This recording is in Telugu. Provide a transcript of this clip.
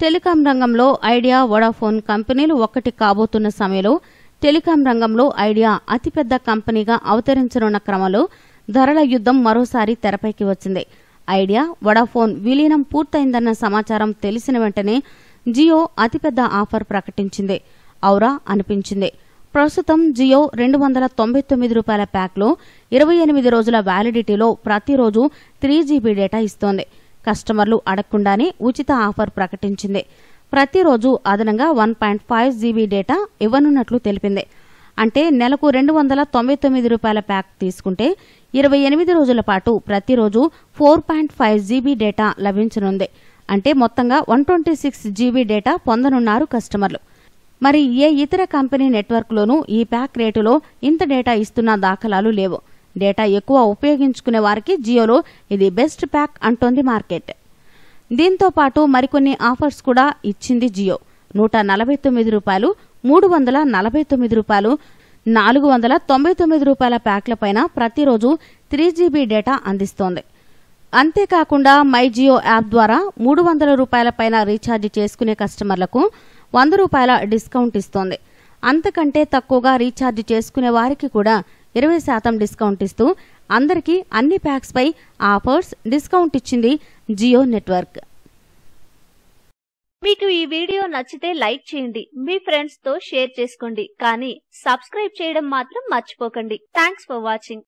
టెలికాం రంగంలో ఐడియా, వొడాఫోన్ కంపెనీలు ఒక్కటి కాబోతున్న సమయంలో టెలికాం రంగంలో ఐడియా అతిపెద్ద కంపెనీగా అవతరించనున్న క్రమంలో ధరల యుద్ధం మరోసారి తెరపైకి వచ్చింది. ఐడియా, వొడాఫోన్ విలీనం పూర్తయిందన్న సమాచారం తెలిసిన వెంటనే జియో అతిపెద్ద ఆఫర్ ప్రకటించింది. ఔరా అనిపించింది. ప్రస్తుతం జియో ₹299 ప్యాక్లో 28 రోజుల వ్యాలిడిటీలో ప్రతిరోజు 3GB డేటా ఇస్తోంది. కస్టమర్లు అడగకుండానే ఉచిత ఆఫర్ ప్రకటించింది. ప్రతిరోజు అదనంగా 1.5GB డేటా ఇవ్వనున్నట్లు తెలిపింది. అంటే నెలకు ₹299 ప్యాక్ తీసుకుంటే 28 రోజుల పాటు ప్రతిరోజు 4.5GB డేటా లభించనుంది. అంటే మొత్తంగా 126GB డేటా పొందనున్నారు కస్టమర్లు. మరి ఏ ఇతర కంపెనీ నెట్వర్క్లోనూ ఈ ప్యాక్ రేటులో ఇంత డేటా ఇస్తున్న దాఖలాలు లేవు. డేటా ఎక్కువ ఉపయోగించుకునే వారికి జియోలో ఇది బెస్ట్ ప్యాక్ అంటోంది మార్కెట్. దీంతో పాటు మరికొన్ని ఆఫర్స్ కూడా ఇచ్చింది జియో. ₹149, ₹349, ₹499 ప్యాక్లపైన ప్రతిరోజు 3GB డేటా అందిస్తోంది. అంతేకాకుండా మై జియో యాప్ ద్వారా ₹300 పైన రీఛార్జ్ చేసుకునే కస్టమర్లకు ₹100 డిస్కౌంట్ ఇస్తోంది. అంతకంటే తక్కువగా రీఛార్జ్ చేసుకునే వారికి కూడా 20% డిస్కౌంట్ ఇస్తూ అందరికీ అన్ని ప్యాక్స్ పై ఆఫర్స్, డిస్కౌంట్ ఇచ్చింది జియో నెట్వర్క్. మీకు ఈ వీడియో నచ్చితే లైక్ చేయండి, మీ ఫ్రెండ్స్ తో షేర్ చేసుకోండి, కానీ సబ్స్క్రైబ్ చేయడం మాత్రం మర్చిపోకండి. Thanks for watching.